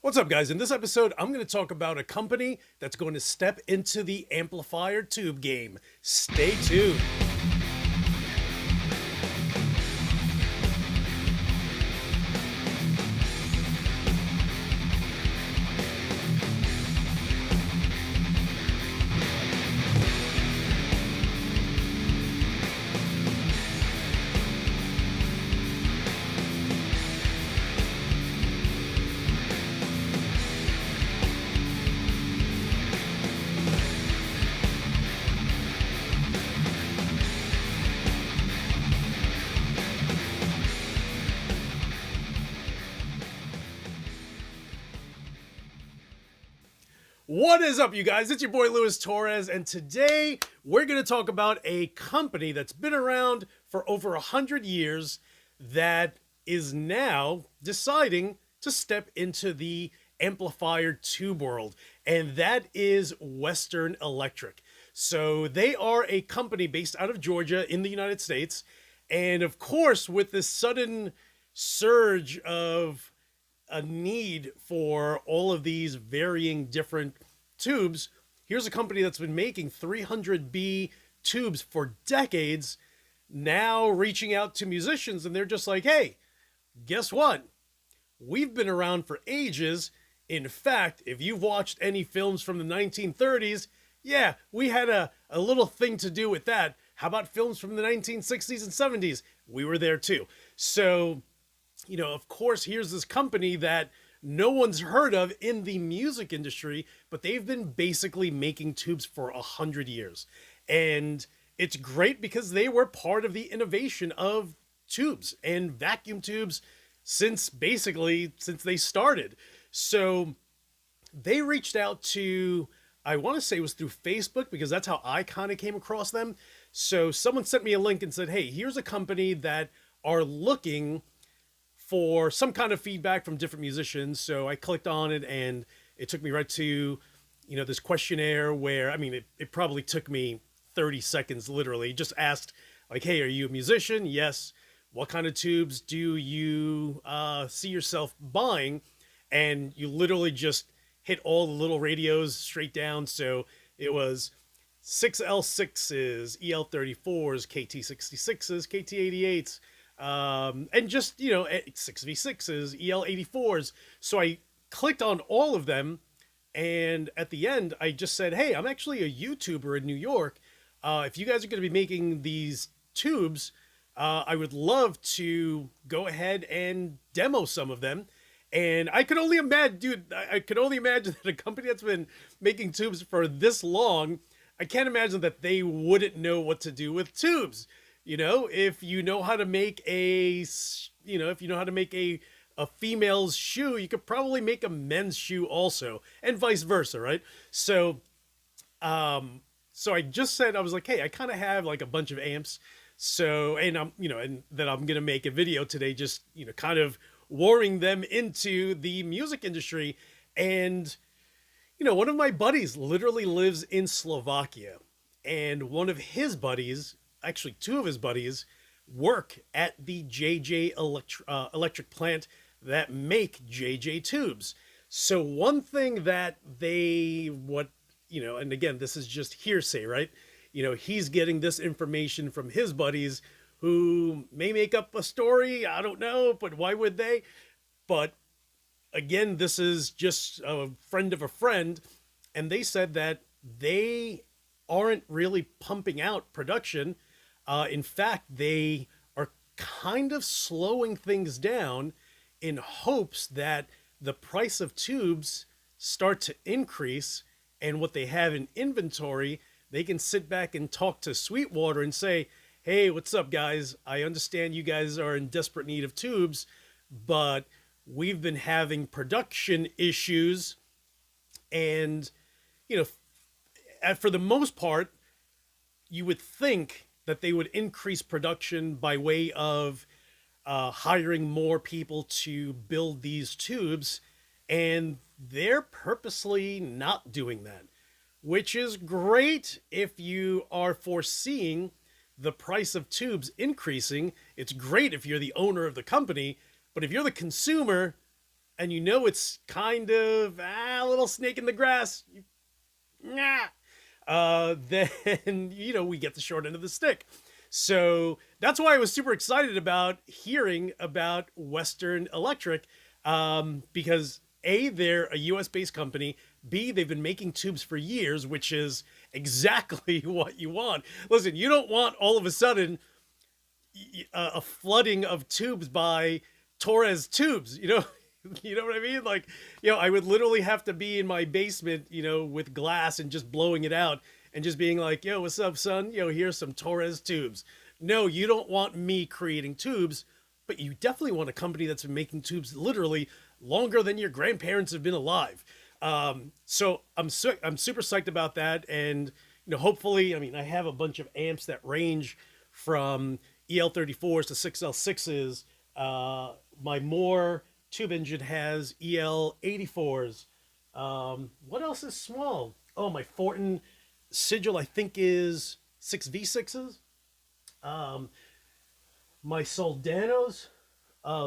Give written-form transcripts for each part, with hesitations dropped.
What's up, guys? In this episode, I'm going to talk about a company that's going to step into the amplifier tube game. Stay tuned. What is up, you guys? It's your boy Louis Torres, and today we're going to talk about a company that's been around for over 100 years that is now deciding to step into the amplifier tube world, and that is Western Electric. So they are a company based out of Georgia in the United States, and of course, with this sudden surge of a need for all of these varying different tubes, here's a company that's been making 300B tubes for decades, now reaching out to musicians, and they're just like, hey, guess what? We've been around for ages. In fact, if you've watched any films from the 1930s, yeah, we had a little thing to do with that. How about films from the 1960s and 70s? We were there too. So, you know, of course, here's this company that no one's heard of in the music industry, but they've been basically making tubes for 100 years. And it's great because they were part of the innovation of tubes and vacuum tubes since they started. So they reached out to, I want to say it was through Facebook, because that's how I kind of came across them. So someone sent me a link and said, hey, here's a company that are looking for some kind of feedback from different musicians. So I clicked on it and it took me right to, you know, this questionnaire where, I mean, it probably took me 30 seconds, literally. Just asked like, hey, are you a musician? Yes. What kind of tubes do you see yourself buying? And you literally just hit all the little radios straight down. So it was 6L6s, EL34s, KT66s, KT88s, and just, you know, 6V6s, EL84s. So I clicked on all of them, and at the end, I just said, hey, I'm actually a YouTuber in New York. If you guys are going to be making these tubes, I would love to go ahead and demo some of them. And I could only imagine, dude, I could only imagine that a company that's been making tubes for this long, I can't imagine that they wouldn't know what to do with tubes. You know, if you know how to make a female's shoe, you could probably make a men's shoe also, and vice versa, right? So, so I just said, I was like, hey, I kind of have like a bunch of amps. So, and that I'm going to make a video today, just, you know, kind of warring them into the music industry. And, you know, one of my buddies literally lives in Slovakia, and one of his buddies, actually two of his buddies, work at the JJ electric plant that make JJ tubes. So one thing that and again, this is just hearsay, right? You know, he's getting this information from his buddies who may make up a story. I don't know, but why would they? But again, this is just a friend of a friend. And they said that they aren't really pumping out production. In fact, they are kind of slowing things down in hopes that the price of tubes start to increase, and what they have in inventory, they can sit back and talk to Sweetwater and say, hey, what's up, guys? I understand you guys are in desperate need of tubes, but we've been having production issues. And, you know, for the most part, you would think that they would increase production by way of hiring more people to build these tubes, and they're purposely not doing that, which is great if you are foreseeing the price of tubes increasing. It's great if you're the owner of the company, but if you're the consumer, and you know it's kind of a little snake in the grass, nah, then we get the short end of the stick. So that's why I was super excited about hearing about Western Electric, because A, they're a US based company. B, they've been making tubes for years, which is exactly what you want. Listen, you don't want all of a sudden a flooding of tubes by Torres tubes, you know what I mean? Like, I would literally have to be in my basement, with glass and just blowing it out and just being like, yo, what's up, son? Here's some Torres tubes. No, you don't want me creating tubes, but you definitely want a company that's been making tubes literally longer than your grandparents have been alive. So I'm super psyched about that. And, hopefully, I have a bunch of amps that range from EL34s to 6L6s. My Moore tube engine has EL84s. What else is small? Oh, my Fortin Sigil, I think, is 6V6s. My Soldanos,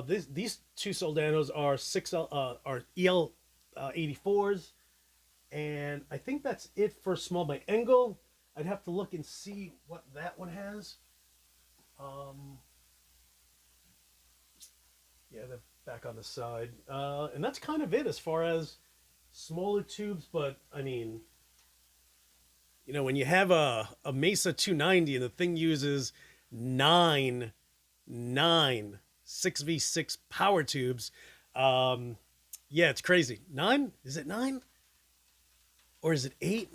these two Soldanos are are EL84s, and I think that's it for small. My Engel, I'd have to look and see what that one has. Yeah, they're back on the side, and that's kind of it as far as smaller tubes. But when you have a Mesa 290 and the thing uses nine 6v6 power tubes, yeah, it's crazy. Nine? Is it nine? Or is it eight?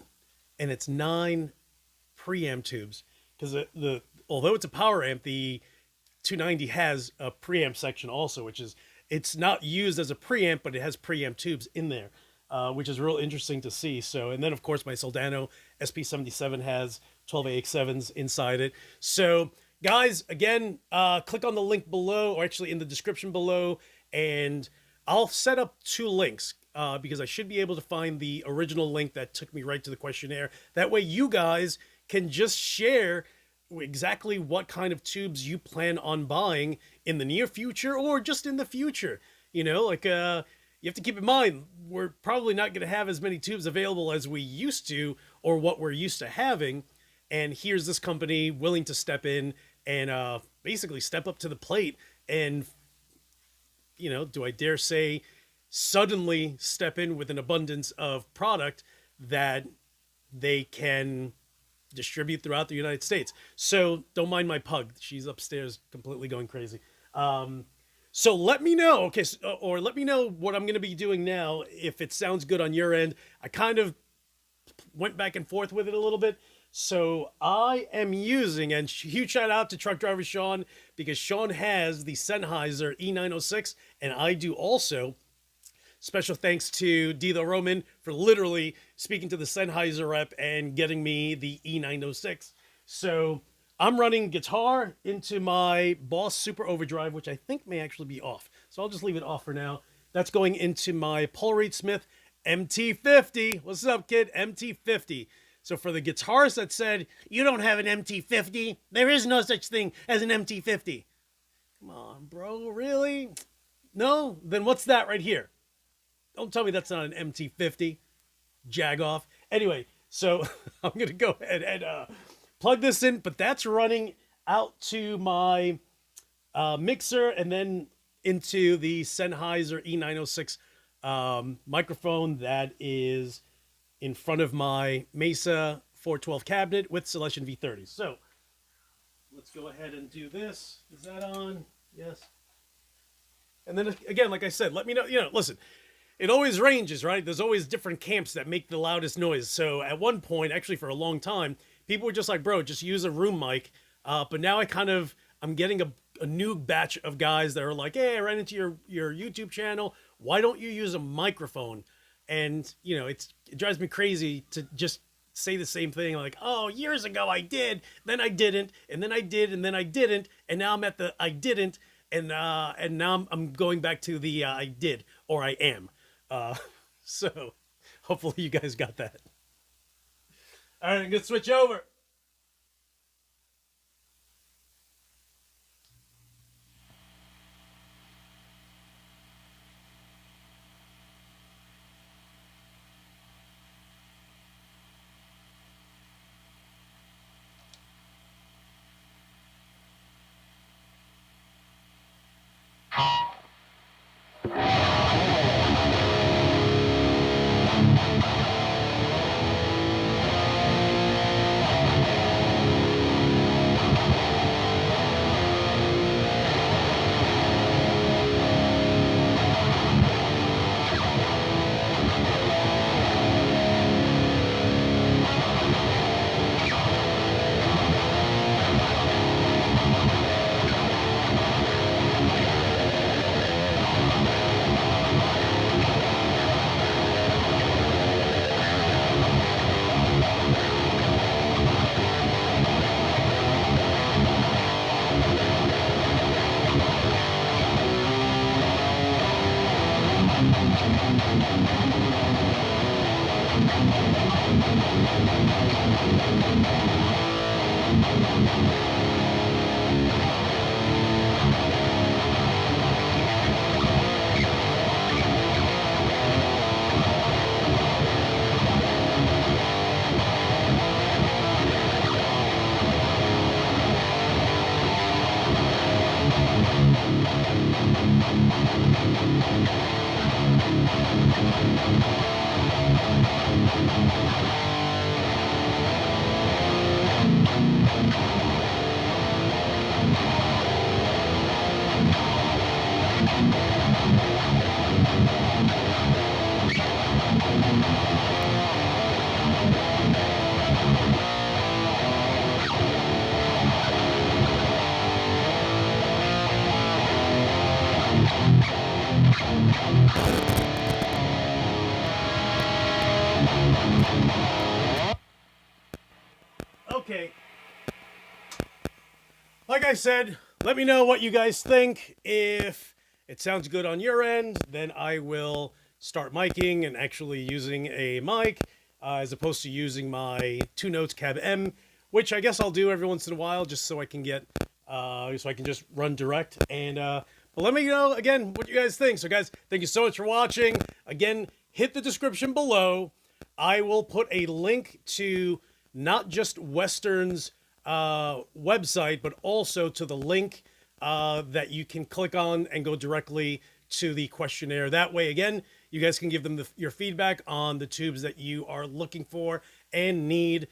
And it's nine preamp tubes. Because although it's a power amp, the 290 has a preamp section also, it's not used as a preamp, but it has preamp tubes in there, which is real interesting to see. So, and then of course my Soldano SP77 has 12 AX7s inside it. So guys, again, click on the link below, or actually in the description below, and I'll set up two links, because I should be able to find the original link that took me right to the questionnaire. That way you guys can just share exactly what kind of tubes you plan on buying in the near future or just in the future. You have to keep in mind, we're probably not going to have as many tubes available as we used to, or what we're used to having. And here's this company willing to step in and basically step up to the plate and, do I dare say, suddenly step in with an abundance of product that they can distribute throughout the United States. So don't mind my pug. She's upstairs completely going crazy. So let me know, okay, or let me know what I'm going to be doing now, if it sounds good on your end. I kind of went back and forth with it a little bit. So I am using, and huge shout out to truck driver Sean, because Sean has the Sennheiser E906, and I do also. Special thanks to Dilo Roman for literally speaking to the Sennheiser rep and getting me the E906. So I'm running guitar into my Boss Super Overdrive, which I think may actually be off. So I'll just leave it off for now. That's going into my Paul Reed Smith MT50. What's up, kid? MT50. So for the guitarist that said, you don't have an MT50, there is no such thing as an MT50. Come on, bro, really? No? Then what's that right here? Don't tell me that's not an MT50. Jag off. Anyway, so I'm going to go ahead and plug this in, but that's running out to my mixer and then into the Sennheiser E906 microphone that is in front of my Mesa 412 cabinet with Celestion V30. So let's go ahead and do this. Is that on? Yes. And then again, like I said, let me know, listen, it always ranges, right? There's always different camps that make the loudest noise. So at one point, actually for a long time, people were just like, bro, just use a room mic. But now I'm getting a new batch of guys that are like, hey, I ran into your YouTube channel. Why don't you use a microphone? And, it drives me crazy to just say the same thing. Like, oh, years ago I did, then I didn't, and then I did, and then I didn't. And now I'm at the I didn't. And now I'm going back to the I did, or I am. So hopefully you guys got that. All right, I'm going to switch over. Okay. Like I said, let me know what you guys think. If it sounds good on your end, then I will start miking and actually using a mic as opposed to using my 2 Notes Cab M, which I guess I'll do every once in a while just so I can get, so I can just run direct. And but let me know again what you guys think. So guys, thank you so much for watching. Again, hit the description below. I will put a link to not just Western's website, but also to the link that you can click on and go directly to the questionnaire. That way, again, you guys can give them your feedback on the tubes that you are looking for and need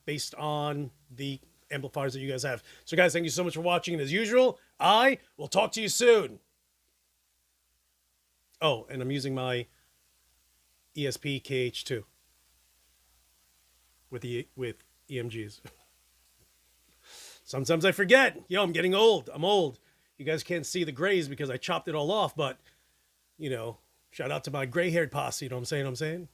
based on the amplifiers that you guys have. So guys, thank you so much for watching. And as usual, I will talk to you soon. Oh, and I'm using my ESP KH2 with EMGs. Sometimes I forget. Yo, I'm getting old. I'm old. You guys can't see the grays because I chopped it all off, but, you know, shout out to my gray-haired posse, you know what I'm saying?